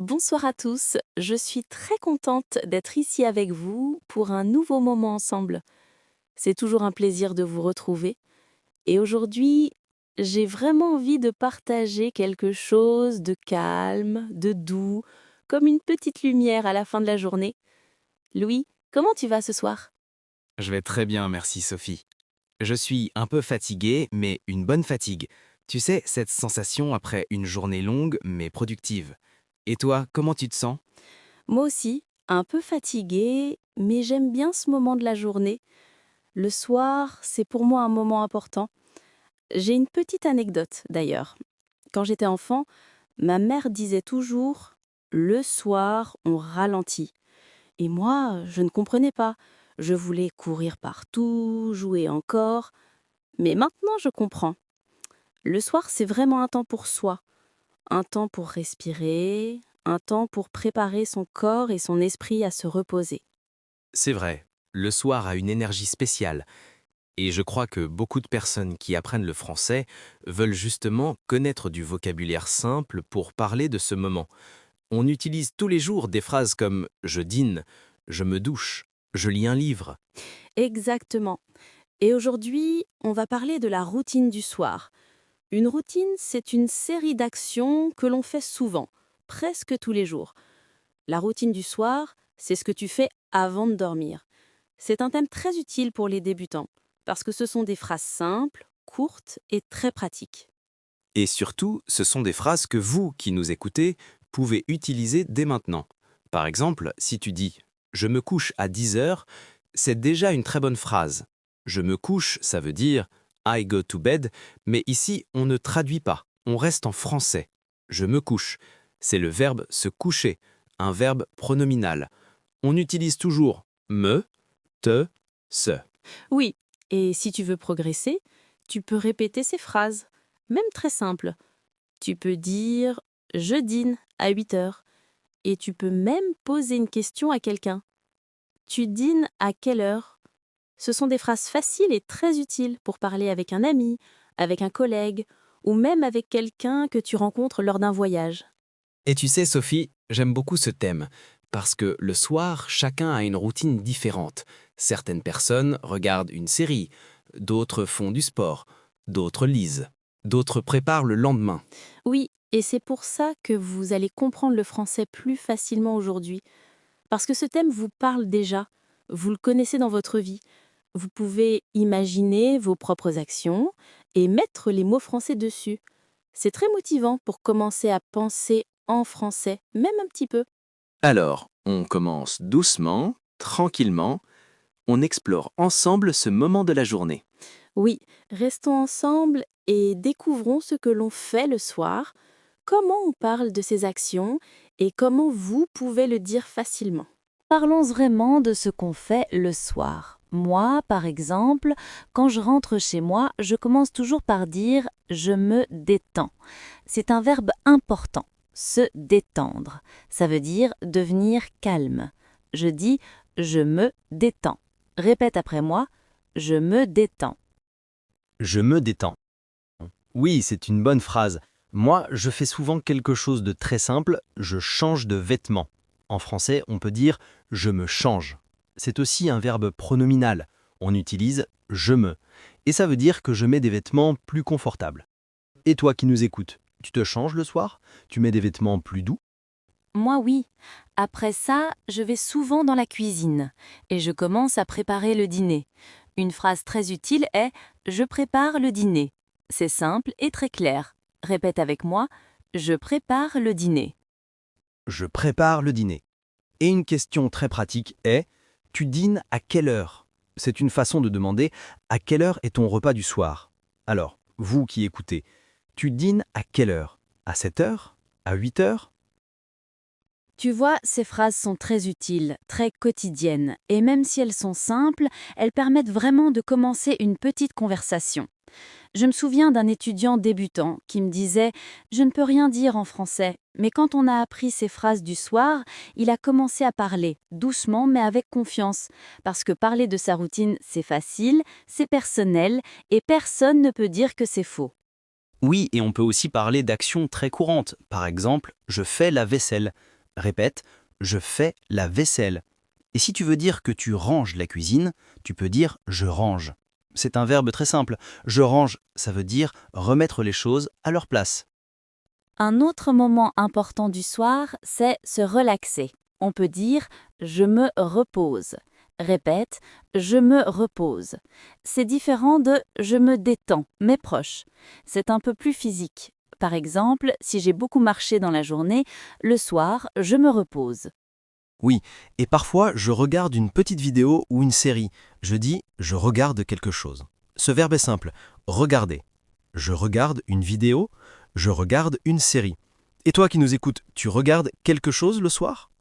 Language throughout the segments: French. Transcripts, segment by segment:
Bonsoir à tous, je suis très contente d'être ici avec vous pour un nouveau moment ensemble. C'est toujours un plaisir de vous retrouver et aujourd'hui, j'ai vraiment envie de partager quelque chose de calme, de doux, comme une petite lumière à la fin de la journée. Louis, comment tu vas ce soir? Je vais très bien, merci Sophie. Je suis un peu fatigué, mais une bonne fatigue. Tu sais, cette sensation après une journée longue, mais productive. Et toi, comment tu te sens? Moi aussi, un peu fatiguée, mais j'aime bien ce moment de la journée. Le soir, c'est pour moi un moment important. J'ai une petite anecdote d'ailleurs. Quand j'étais enfant, ma mère disait toujours: «Le soir, on ralentit» et moi, je ne comprenais pas. Je voulais courir partout, jouer encore, mais maintenant je comprends. Le soir, c'est vraiment un temps pour soi, un temps pour respirer, un temps pour préparer son corps et son esprit à se reposer. C'est vrai, le soir a une énergie spéciale, et je crois que beaucoup de personnes qui apprennent le français veulent justement connaître du vocabulaire simple pour parler de ce moment. On utilise tous les jours des phrases comme «je dîne», «je me douche», «je lis un livre». Exactement. Et aujourd'hui, on va parler de la routine du soir. Une routine, c'est une série d'actions que l'on fait souvent, presque tous les jours. La routine du soir, c'est ce que tu fais avant de dormir. C'est un thème très utile pour les débutants, parce que ce sont des phrases simples, courtes et très pratiques. Et surtout, ce sont des phrases que vous, qui nous écoutez, pouvez utiliser dès maintenant. Par exemple, si tu dis « je me couche à 10 heures », c'est déjà une très bonne phrase. Je me couche, ça veut dire I go to bed, mais ici, on ne traduit pas, on reste en français. Je me couche, c'est le verbe se coucher, un verbe pronominal. On utilise toujours me, te, se. Oui, et si tu veux progresser, tu peux répéter ces phrases, même très simples. Tu peux dire «je dîne à 8 heures» et tu peux même poser une question à quelqu'un. Tu dînes à quelle heure? Ce sont des phrases faciles et très utiles pour parler avec un ami, avec un collègue ou même avec quelqu'un que tu rencontres lors d'un voyage. Et tu sais, Sophie, j'aime beaucoup ce thème, parce que le soir, chacun a une routine différente. Certaines personnes regardent une série, d'autres font du sport, d'autres lisent, d'autres préparent le lendemain. Oui, et c'est pour ça que vous allez comprendre le français plus facilement aujourd'hui, parce que ce thème vous parle déjà, vous le connaissez dans votre vie. Vous pouvez imaginer vos propres actions et mettre les mots français dessus. C'est très motivant pour commencer à penser en français, même un petit peu. Alors, on commence doucement, tranquillement, on explore ensemble ce moment de la journée. Oui, restons ensemble et découvrons ce que l'on fait le soir, comment on parle de ces actions et comment vous pouvez le dire facilement. Parlons vraiment de ce qu'on fait le soir. Moi, par exemple, quand je rentre chez moi, je commence toujours par dire «je me détends». C'est un verbe important, se détendre. Ça veut dire devenir calme. Je dis «je me détends». Répète après moi «je me détends». Je me détends. Oui, c'est une bonne phrase. Moi, je fais souvent quelque chose de très simple, je change de vêtements. En français, on peut dire je me change. C'est aussi un verbe pronominal. On utilise je me. Et ça veut dire que je mets des vêtements plus confortables. Et toi qui nous écoutes, tu te changes le soir? Tu mets des vêtements plus doux? Moi oui. Après ça, je vais souvent dans la cuisine et je commence à préparer le dîner. Une phrase très utile est «je prépare le dîner». C'est simple et très clair. Répète avec moi «je prépare le dîner». Je prépare le dîner. Et une question très pratique est tu dînes à quelle heure? C'est une façon de demander à quelle heure est ton repas du soir. Alors, vous qui écoutez, tu dînes à quelle heure? À 7 heures? À 8 heures? Tu vois, ces phrases sont très utiles, très quotidiennes, et même si elles sont simples, elles permettent vraiment de commencer une petite conversation. Je me souviens d'un étudiant débutant qui me disait «Je ne peux rien dire en français», mais quand on a appris ces phrases du soir, il a commencé à parler, doucement mais avec confiance, parce que parler de sa routine, c'est facile, c'est personnel, et personne ne peut dire que c'est faux. Oui, et on peut aussi parler d'actions très courantes. Par exemple, je fais la vaisselle. Répète, je fais la vaisselle. Et si tu veux dire que tu ranges la cuisine, tu peux dire je range. C'est un verbe très simple. Je range, ça veut dire remettre les choses à leur place. Un autre moment important du soir, c'est se relaxer. On peut dire je me repose. Répète, je me repose. C'est différent de je me détends, mais proche. C'est un peu plus physique. Par exemple, si j'ai beaucoup marché dans la journée, le soir, je me repose. Oui, et parfois je regarde une petite vidéo ou une série. Je dis je regarde quelque chose. Ce verbe est simple, regarder. Je regarde une vidéo, je regarde une série. Et toi qui nous écoutes, tu regardes quelque chose le soir?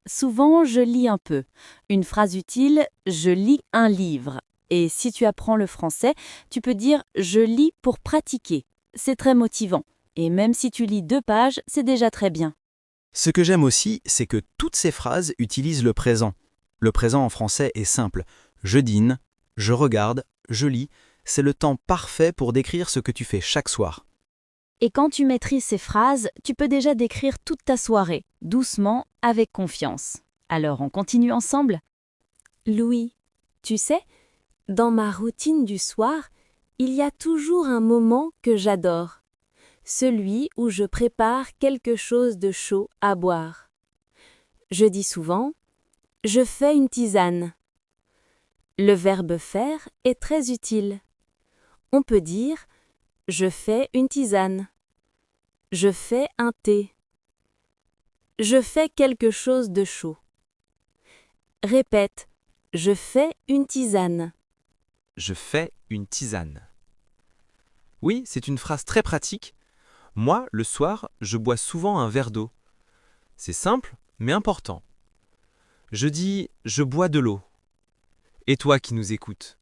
Souvent, je lis un peu. Une phrase utile, je lis un livre. Et si tu apprends le français, tu peux dire je lis pour pratiquer. C'est très motivant. Et même si tu lis 2 pages, c'est déjà très bien. Ce que j'aime aussi, c'est que toutes ces phrases utilisent le présent. Le présent en français est simple. Je dîne, je regarde, je lis. C'est le temps parfait pour décrire ce que tu fais chaque soir. Et quand tu maîtrises ces phrases, tu peux déjà décrire toute ta soirée, doucement, avec confiance. Alors on continue ensemble? Louis, tu sais, dans ma routine du soir, il y a toujours un moment que j'adore. Celui où je prépare quelque chose de chaud à boire. Je dis souvent « je fais une tisane ». Le verbe faire est très utile. On peut dire « je fais une tisane ». Je fais un thé. Je fais quelque chose de chaud. Répète, je fais une tisane. Je fais une tisane. Oui, c'est une phrase très pratique. Moi, le soir, je bois souvent un verre d'eau. C'est simple, mais important. Je dis je bois de l'eau. Et toi qui nous écoutes,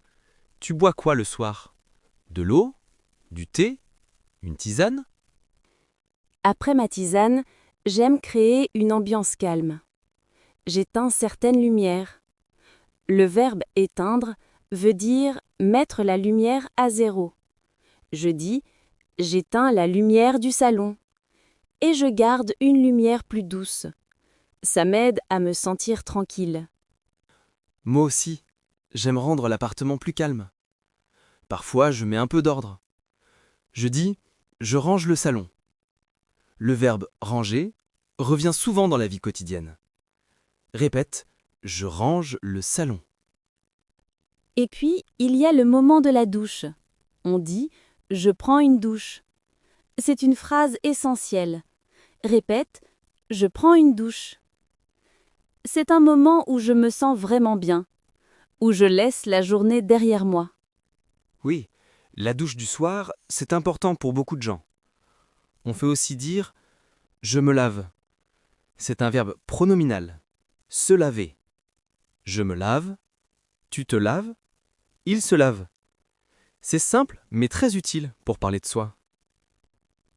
tu bois quoi le soir? De l'eau? Du thé? Une tisane? Après ma tisane, j'aime créer une ambiance calme. J'éteins certaines lumières. Le verbe éteindre veut dire mettre la lumière à zéro. Je dis j'éteins la lumière du salon et je garde une lumière plus douce. Ça m'aide à me sentir tranquille. Moi aussi, j'aime rendre l'appartement plus calme. Parfois, je mets un peu d'ordre. Je dis je range le salon. Le verbe ranger revient souvent dans la vie quotidienne. Répète, je range le salon. Et puis, il y a le moment de la douche. On dit « je prends une douche ». C'est une phrase essentielle. Répète « je prends une douche ». C'est un moment où je me sens vraiment bien, où je laisse la journée derrière moi. Oui, la douche du soir, c'est important pour beaucoup de gens. On fait aussi dire je me lave. C'est un verbe pronominal. Se laver. Je me lave. Tu te laves. Il se lave. C'est simple, mais très utile pour parler de soi.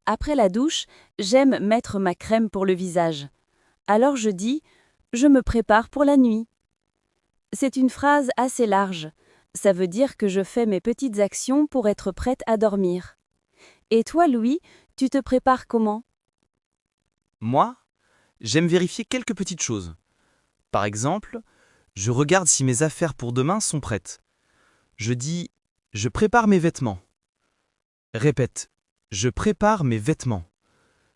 Après la douche, j'aime mettre ma crème pour le visage. Alors je dis « je me prépare pour la nuit ». C'est une phrase assez large. Ça veut dire que je fais mes petites actions pour être prête à dormir. Et toi, Louis, tu te prépares comment? Moi, j'aime vérifier quelques petites choses. Par exemple, je regarde si mes affaires pour demain sont prêtes. Je dis je prépare mes vêtements. Répète, je prépare mes vêtements.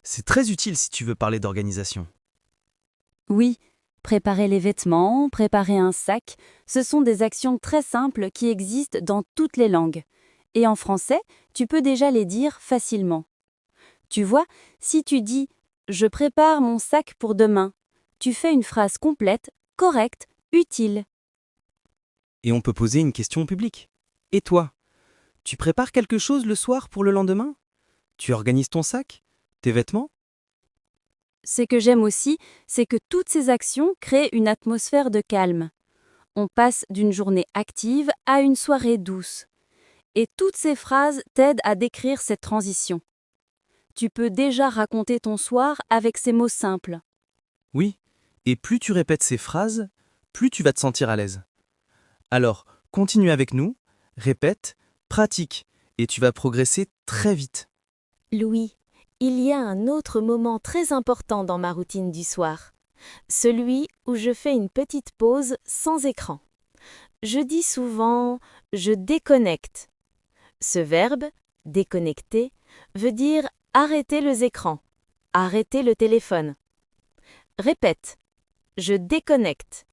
C'est très utile si tu veux parler d'organisation. Oui, préparer les vêtements, préparer un sac, ce sont des actions très simples qui existent dans toutes les langues. Et en français, tu peux déjà les dire facilement. Tu vois, si tu dis « je prépare mon sac pour demain », tu fais une phrase complète, correcte, utile. Et on peut poser une question publique. Et toi, tu prépares quelque chose le soir pour le lendemain? Tu organises ton sac? Tes vêtements? Ce que j'aime aussi, c'est que toutes ces actions créent une atmosphère de calme. On passe d'une journée active à une soirée douce. Et toutes ces phrases t'aident à décrire cette transition. Tu peux déjà raconter ton soir avec ces mots simples. Oui, et plus tu répètes ces phrases, plus tu vas te sentir à l'aise. Alors, continue avec nous, répète, pratique, et tu vas progresser très vite. Louis, il y a un autre moment très important dans ma routine du soir, celui où je fais une petite pause sans écran. Je dis souvent « je déconnecte ». Ce verbe, déconnecter, veut dire arrêter les écrans, arrêter le téléphone. Répète, je déconnecte.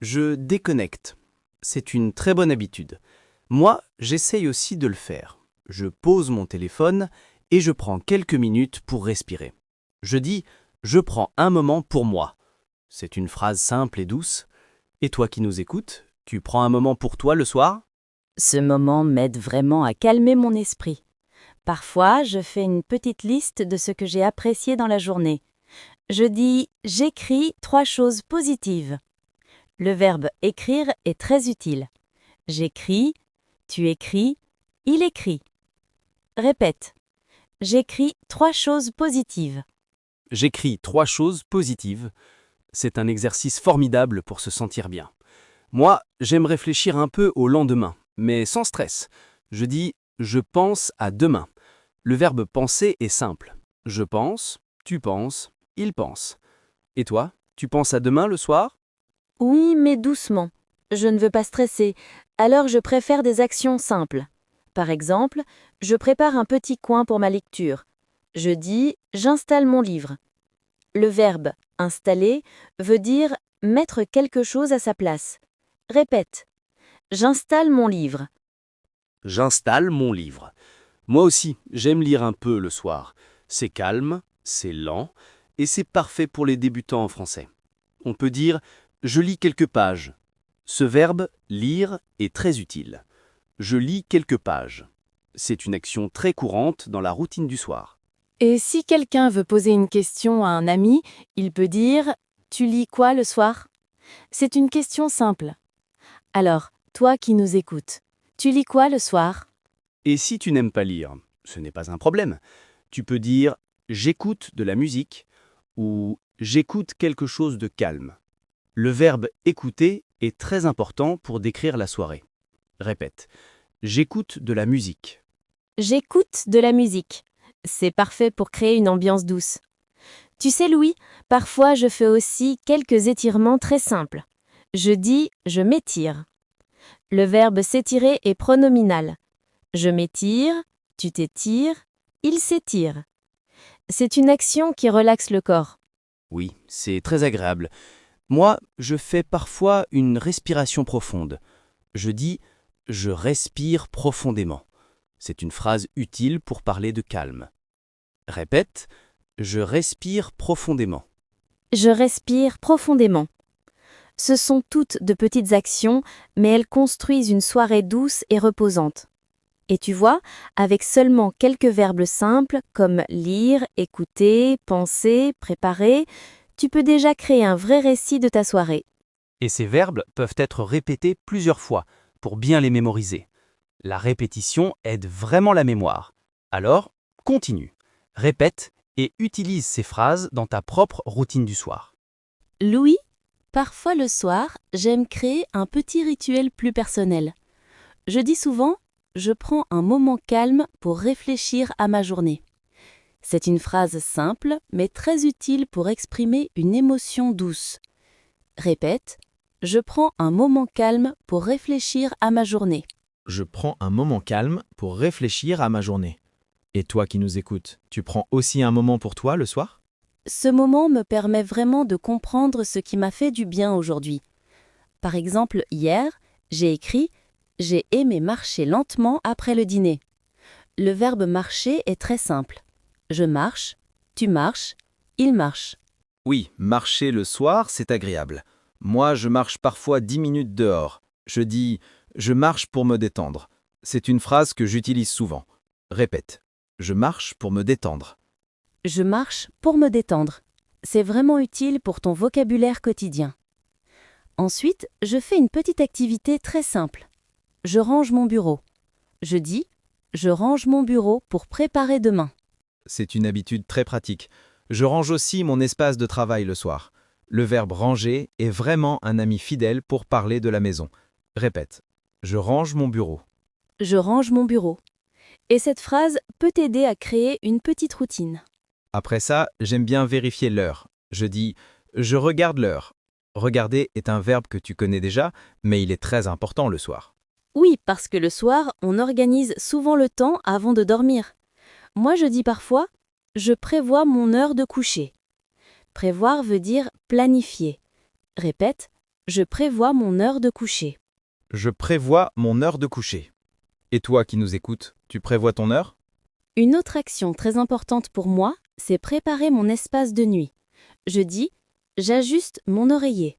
Je déconnecte. C'est une très bonne habitude. Moi, j'essaye aussi de le faire. Je pose mon téléphone et je prends quelques minutes pour respirer. Je dis « je prends un moment pour moi ». C'est une phrase simple et douce. Et toi qui nous écoutes, tu prends un moment pour toi le soir? Ce moment m'aide vraiment à calmer mon esprit. Parfois, je fais une petite liste de ce que j'ai apprécié dans la journée. Je dis « j'écris 3 choses positives ». Le verbe « écrire » est très utile. J'écris, tu écris, il écrit. Répète. J'écris 3 choses positives. J'écris 3 choses positives. C'est un exercice formidable pour se sentir bien. Moi, j'aime réfléchir un peu au lendemain, mais sans stress. Je dis « je pense à demain ». Le verbe penser est simple. Je pense, tu penses, il pense. Et toi, tu penses à demain le soir? Oui, mais doucement. Je ne veux pas stresser, alors je préfère des actions simples. Par exemple, je prépare un petit coin pour ma lecture. Je dis « j'installe mon livre ». Le verbe « installer » veut dire mettre quelque chose à sa place. Répète. J'installe mon livre. J'installe mon livre. Moi aussi, j'aime lire un peu le soir. C'est calme, c'est lent, et c'est parfait pour les débutants en français. On peut dire « je lis quelques pages ». Ce verbe « lire » est très utile. Je lis quelques pages. C'est une action très courante dans la routine du soir. Et si quelqu'un veut poser une question à un ami, il peut dire « tu lis quoi le soir ?» C'est une question simple. Alors, toi qui nous écoutes, tu lis quoi le soir? Et si tu n'aimes pas lire, ce n'est pas un problème. Tu peux dire « j'écoute de la musique » ou « j'écoute quelque chose de calme ». Le verbe « écouter » est très important pour décrire la soirée. Répète. J'écoute de la musique. J'écoute de la musique. C'est parfait pour créer une ambiance douce. Tu sais, Louis, parfois je fais aussi quelques étirements très simples. Je dis « je m'étire ». Le verbe s'étirer est pronominal. Je m'étire, tu t'étires, il s'étire. C'est une action qui relaxe le corps. Oui, c'est très agréable. Moi, je fais parfois une respiration profonde. Je dis « je respire profondément ». C'est une phrase utile pour parler de calme. Répète « je respire profondément ». Je respire profondément. Ce sont toutes de petites actions, mais elles construisent une soirée douce et reposante. Et tu vois, avec seulement quelques verbes simples comme lire, écouter, penser, préparer, tu peux déjà créer un vrai récit de ta soirée. Et ces verbes peuvent être répétés plusieurs fois pour bien les mémoriser. La répétition aide vraiment la mémoire. Alors, continue, répète et utilise ces phrases dans ta propre routine du soir. Louis, parfois le soir, j'aime créer un petit rituel plus personnel. Je dis souvent « je prends un moment calme pour réfléchir à ma journée ». C'est une phrase simple, mais très utile pour exprimer une émotion douce. Répète « je prends un moment calme pour réfléchir à ma journée ». Je prends un moment calme pour réfléchir à ma journée. Et toi qui nous écoutes, tu prends aussi un moment pour toi le soir? Ce moment me permet vraiment de comprendre ce qui m'a fait du bien aujourd'hui. Par exemple, hier, j'ai écrit « j'ai aimé marcher lentement après le dîner ». Le verbe marcher est très simple. Je marche, tu marches, il marche. Oui, marcher le soir, c'est agréable. Moi, je marche parfois 10 minutes dehors. Je dis « je marche pour me détendre ». C'est une phrase que j'utilise souvent. Répète. Je marche pour me détendre. Je marche pour me détendre. C'est vraiment utile pour ton vocabulaire quotidien. Ensuite, je fais une petite activité très simple. Je range mon bureau. Je dis « je range mon bureau pour préparer demain ». C'est une habitude très pratique. Je range aussi mon espace de travail le soir. Le verbe ranger est vraiment un ami fidèle pour parler de la maison. Répète. Je range mon bureau. Je range mon bureau. Et cette phrase peut t'aider à créer une petite routine. Après ça, j'aime bien vérifier l'heure. Je dis « je regarde l'heure ». Regarder est un verbe que tu connais déjà, mais il est très important le soir. Oui, parce que le soir, on organise souvent le temps avant de dormir. Moi, je dis parfois « je prévois mon heure de coucher ». Prévoir veut dire planifier. Répète « je prévois mon heure de coucher ». Je prévois mon heure de coucher. Et toi qui nous écoutes, tu prévois ton heure? Une autre action très importante pour moi, c'est préparer mon espace de nuit. Je dis « j'ajuste mon oreiller ».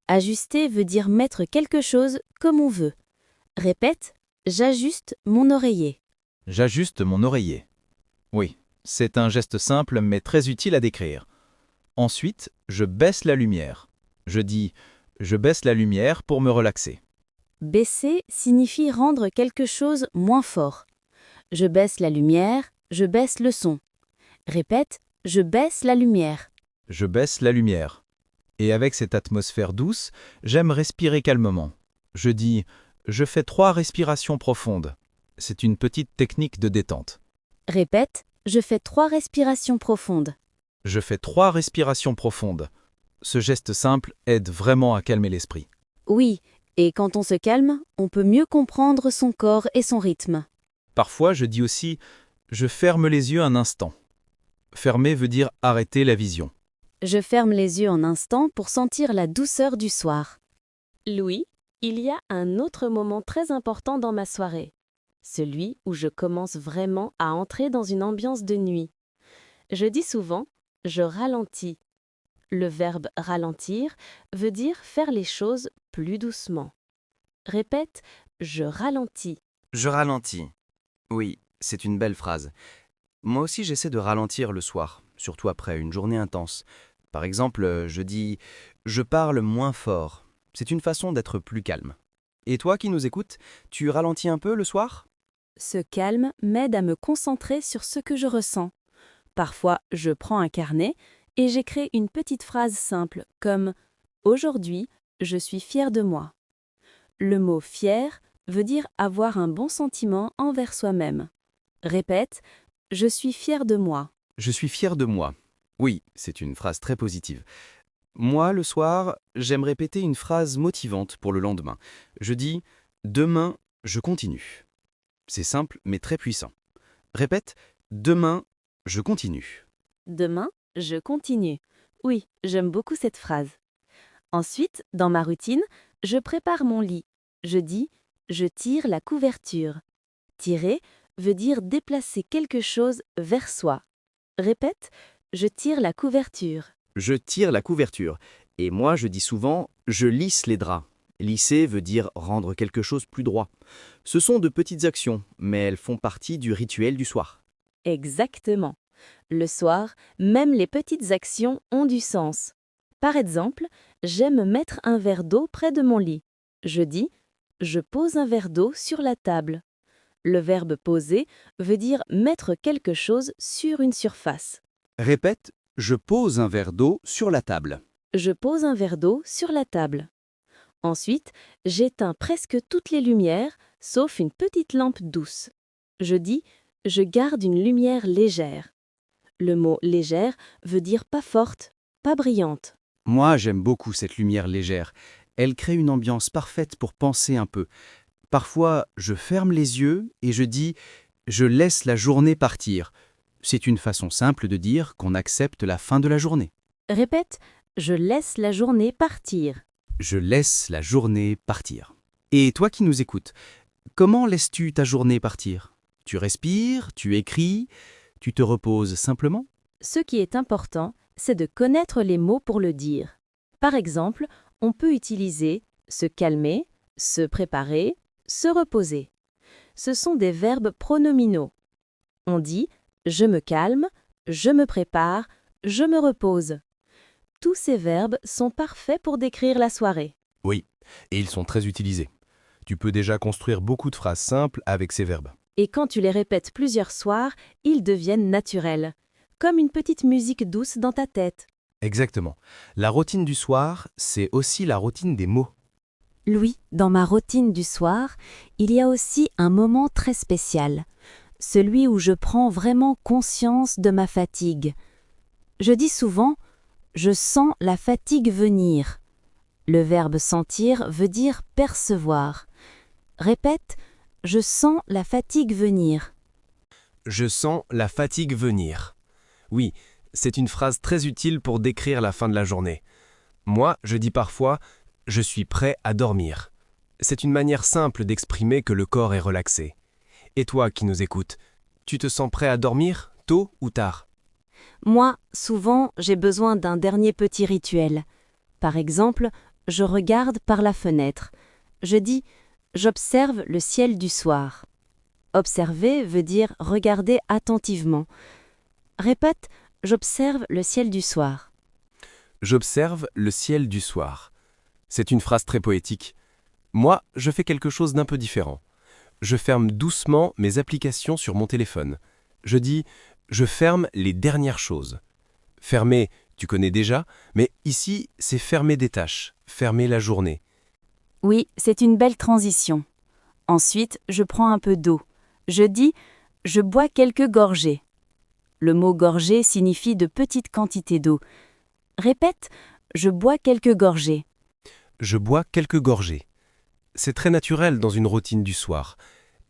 Ajuster veut dire mettre quelque chose comme on veut. Répète « j'ajuste mon oreiller ». J'ajuste mon oreiller. Oui, c'est un geste simple mais très utile à décrire. Ensuite, je baisse la lumière. Je dis « je baisse la lumière pour me relaxer ». Baisser signifie rendre quelque chose moins fort. Je baisse la lumière, je baisse le son. Répète « je baisse la lumière ». Je baisse la lumière. Et avec cette atmosphère douce, j'aime respirer calmement. Je dis « je fais 3 respirations profondes ». C'est une petite technique de détente. Répète « je fais 3 respirations profondes ». Je fais 3 respirations profondes. Ce geste simple aide vraiment à calmer l'esprit. Oui, et quand on se calme, on peut mieux comprendre son corps et son rythme. Parfois, je dis aussi « je ferme les yeux un instant ». Fermer veut dire arrêter la vision. Je ferme les yeux un instant pour sentir la douceur du soir. Louis, il y a un autre moment très important dans ma soirée. Celui où je commence vraiment à entrer dans une ambiance de nuit. Je dis souvent « je ralentis ». Le verbe « ralentir » veut dire faire les choses plus doucement. Répète « je ralentis ». Je ralentis. Oui, c'est une belle phrase. Moi aussi, j'essaie de ralentir le soir, surtout après une journée intense. Par exemple, je dis « je parle moins fort ». C'est une façon d'être plus calme. Et toi qui nous écoutes, tu ralentis un peu le soir? Ce calme m'aide à me concentrer sur ce que je ressens. Parfois, je prends un carnet et j'écris une petite phrase simple comme « Aujourd'hui, je suis fier de moi ». Le mot « fier » veut dire avoir un bon sentiment envers soi-même. Répète « je suis fier de moi ». Je suis fier de moi. Oui, c'est une phrase très positive. Moi, le soir, j'aime répéter une phrase motivante pour le lendemain. Je dis « demain, je continue ». C'est simple mais très puissant. Répète « demain, je continue ». Demain, je continue. Oui, j'aime beaucoup cette phrase. Ensuite, dans ma routine, je prépare mon lit. Je dis « je tire la couverture ». Tirer veut dire déplacer quelque chose vers soi. Répète « je tire la couverture ». Je tire la couverture. Et moi, je dis souvent « je lisse les draps ». Lisser veut dire rendre quelque chose plus droit. Ce sont de petites actions, mais elles font partie du rituel du soir. Exactement. Le soir, même les petites actions ont du sens. Par exemple, j'aime mettre un verre d'eau près de mon lit. Je dis « je pose un verre d'eau sur la table ». Le verbe poser veut dire mettre quelque chose sur une surface. Répète « je pose un verre d'eau sur la table ». Je pose un verre d'eau sur la table. Ensuite, j'éteins presque toutes les lumières, sauf une petite lampe douce. Je dis « je garde une lumière légère ». Le mot « légère » veut dire pas forte, pas brillante. Moi, j'aime beaucoup cette lumière légère. Elle crée une ambiance parfaite pour penser un peu. Parfois, je ferme les yeux et je dis « je laisse la journée partir ». C'est une façon simple de dire qu'on accepte la fin de la journée. Répète « je laisse la journée partir ». Je laisse la journée partir. Et toi qui nous écoutes, comment laisses-tu ta journée partir? Tu respires, tu écris, tu te reposes simplement? Ce qui est important, c'est de connaître les mots pour le dire. Par exemple, on peut utiliser se calmer, se préparer, se reposer. Ce sont des verbes pronominaux. On dit « je me calme »,« je me prépare »,« je me repose ». Tous ces verbes sont parfaits pour décrire la soirée. Oui, et ils sont très utilisés. Tu peux déjà construire beaucoup de phrases simples avec ces verbes. Et quand tu les répètes plusieurs soirs, ils deviennent naturels, comme une petite musique douce dans ta tête. Exactement. La routine du soir, c'est aussi la routine des mots. Louis, dans ma routine du soir, il y a aussi un moment très spécial. celui où je prends vraiment conscience de ma fatigue. Je dis souvent « je sens la fatigue venir ». Le verbe sentir veut dire percevoir. Répète « je sens la fatigue venir ». Je sens la fatigue venir. Oui, c'est une phrase très utile pour décrire la fin de la journée. Moi, je dis parfois « je suis prêt à dormir ». C'est une manière simple d'exprimer que le corps est relaxé. Et toi qui nous écoutes, tu te sens prêt à dormir, tôt ou tard? Moi, souvent, j'ai besoin d'un dernier petit rituel. Par exemple, je regarde par la fenêtre. Je dis « j'observe le ciel du soir ». Observer veut dire regarder attentivement. Répète « j'observe le ciel du soir ». J'observe le ciel du soir. C'est une phrase très poétique. Moi, je fais quelque chose d'un peu différent. Je ferme doucement mes applications sur mon téléphone. Je dis « je ferme les dernières choses ». Fermer, tu connais déjà, mais ici, c'est fermer des tâches, fermer la journée. Oui, c'est une belle transition. Ensuite, je prends un peu d'eau. Je dis « je bois quelques gorgées ». Le mot gorgée signifie de petites quantités d'eau. Répète « je bois quelques gorgées ». Je bois quelques gorgées. C'est très naturel dans une routine du soir.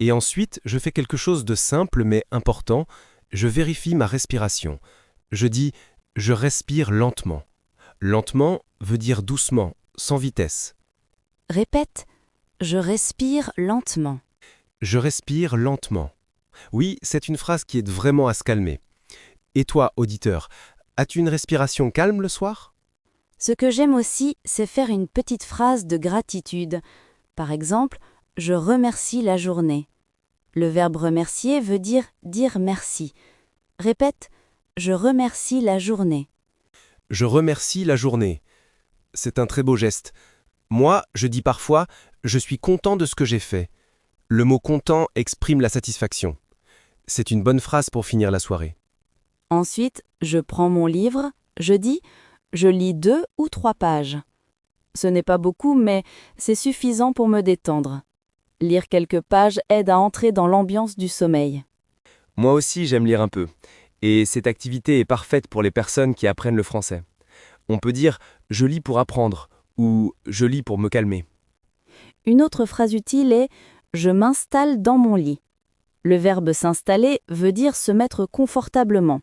Et ensuite, je fais quelque chose de simple mais important. Je vérifie ma respiration. Je dis « je respire lentement ». Lentement veut dire doucement, sans vitesse. Répète « je respire lentement ». Je respire lentement. Oui, c'est une phrase qui aide vraiment à se calmer. Et toi, auditeur, as-tu une respiration calme le soir? Ce que j'aime aussi, c'est faire une petite phrase de gratitude. Par exemple, « je remercie la journée ». Le verbe remercier veut dire merci. Répète « je remercie la journée ». Je remercie la journée. C'est un très beau geste. Moi, je dis parfois « je suis content de ce que j'ai fait ». Le mot « content » exprime la satisfaction. C'est une bonne phrase pour finir la soirée. Ensuite, je prends mon livre, je dis « je lis 2 ou 3 pages ». Ce n'est pas beaucoup, mais c'est suffisant pour me détendre. Lire quelques pages aide à entrer dans l'ambiance du sommeil. Moi aussi, j'aime lire un peu. Et cette activité est parfaite pour les personnes qui apprennent le français. On peut dire « je lis pour apprendre » ou « je lis pour me calmer ». Une autre phrase utile est « je m'installe dans mon lit ». Le verbe s'installer veut dire se mettre confortablement.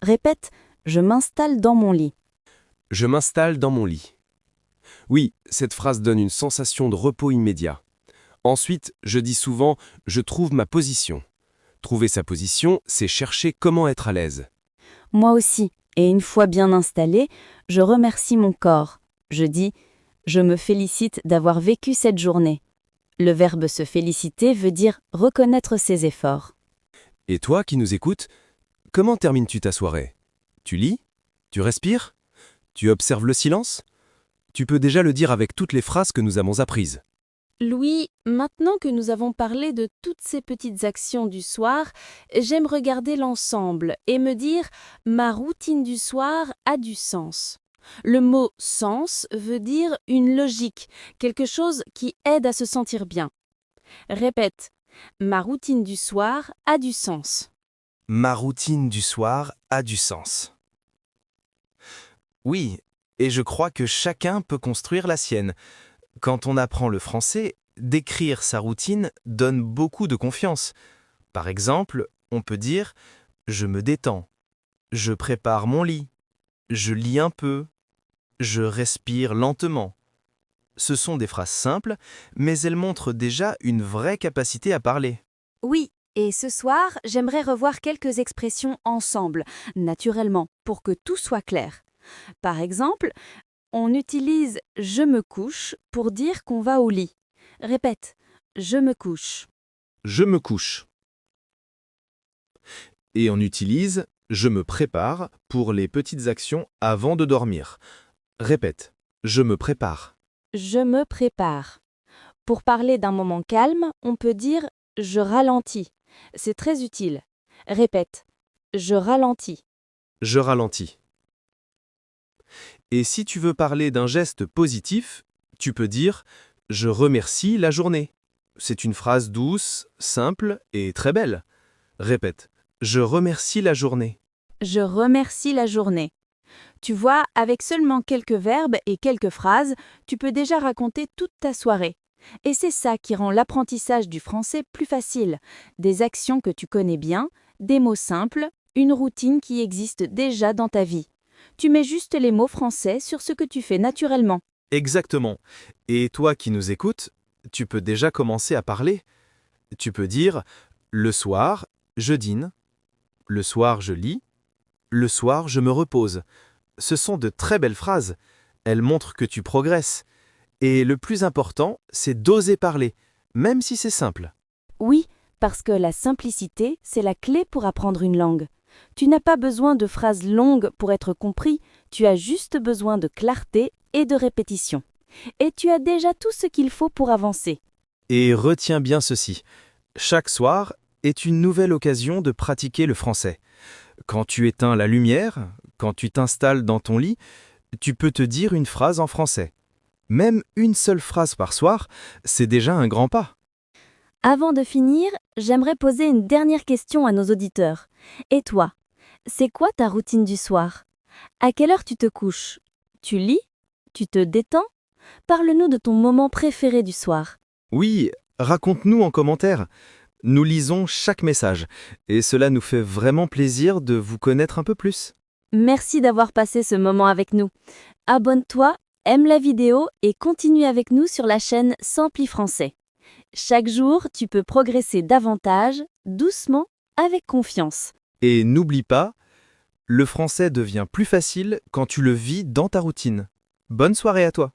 Répète « je m'installe dans mon lit ». Je m'installe dans mon lit. Oui, cette phrase donne une sensation de repos immédiat. Ensuite, je dis souvent « je trouve ma position ». Trouver sa position, c'est chercher comment être à l'aise. Moi aussi, et une fois bien installé, je remercie mon corps. Je dis « je me félicite d'avoir vécu cette journée ». Le verbe se féliciter veut dire reconnaître ses efforts. Et toi qui nous écoutes, comment termines-tu ta soirée? Tu lis? Tu respires? Tu observes le silence? Tu peux déjà le dire avec toutes les phrases que nous avons apprises. Louis, maintenant que nous avons parlé de toutes ces petites actions du soir, j'aime regarder l'ensemble et me dire « ma routine du soir a du sens ». Le mot « sens » veut dire une logique, quelque chose qui aide à se sentir bien. Répète « ma routine du soir a du sens ». Ma routine du soir a du sens. Oui, et je crois que chacun peut construire la sienne. Quand on apprend le français, décrire sa routine donne beaucoup de confiance. Par exemple, on peut dire « je me détends »,« je prépare mon lit »,« je lis un peu »,« je respire lentement ». Ce sont des phrases simples, mais elles montrent déjà une vraie capacité à parler. Oui, et ce soir, j'aimerais revoir quelques expressions ensemble, naturellement, pour que tout soit clair. Par exemple, on utilise « je me couche » pour dire qu'on va au lit. Répète « je me couche ». Je me couche. Et on utilise « je me prépare » pour les petites actions avant de dormir. Répète, je me prépare. Je me prépare. Pour parler d'un moment calme, on peut dire « je ralentis ». C'est très utile. Répète « je ralentis ». Je ralentis. Et si tu veux parler d'un geste positif, tu peux dire « je remercie la journée ». C'est une phrase douce, simple et très belle. Répète. Je remercie la journée. Je remercie la journée. Tu vois, avec seulement quelques verbes et quelques phrases, tu peux déjà raconter toute ta soirée. Et c'est ça qui rend l'apprentissage du français plus facile. Des actions que tu connais bien, des mots simples, une routine qui existe déjà dans ta vie. Tu mets juste les mots français sur ce que tu fais naturellement. Exactement. Et toi qui nous écoutes, tu peux déjà commencer à parler. Tu peux dire « Le soir, je dîne »,« Le soir, je lis »,« Le soir, je me repose ». Ce sont de très belles phrases. Elles montrent que tu progresses. Et le plus important, c'est d'oser parler, même si c'est simple. Oui, parce que la simplicité, c'est la clé pour apprendre une langue. Tu n'as pas besoin de phrases longues pour être compris, tu as juste besoin de clarté et de répétition. Et tu as déjà tout ce qu'il faut pour avancer. Et retiens bien ceci. Chaque soir est une nouvelle occasion de pratiquer le français. Quand tu éteins la lumière, quand tu t'installes dans ton lit, tu peux te dire une phrase en français. Même une seule phrase par soir, c'est déjà un grand pas. Avant de finir, j'aimerais poser une dernière question à nos auditeurs. Et toi, c'est quoi ta routine du soir? À quelle heure tu te couches? Tu lis? Tu te détends? Parle-nous de ton moment préféré du soir. Oui, raconte-nous en commentaire. Nous lisons chaque message et cela nous fait vraiment plaisir de vous connaître un peu plus. Merci d'avoir passé ce moment avec nous. Abonne-toi, aime la vidéo et continue avec nous sur la chaîne Sampli Français. Chaque jour, tu peux progresser davantage, doucement, avec confiance. Et n'oublie pas, le français devient plus facile quand tu le vis dans ta routine. Bonne soirée à toi!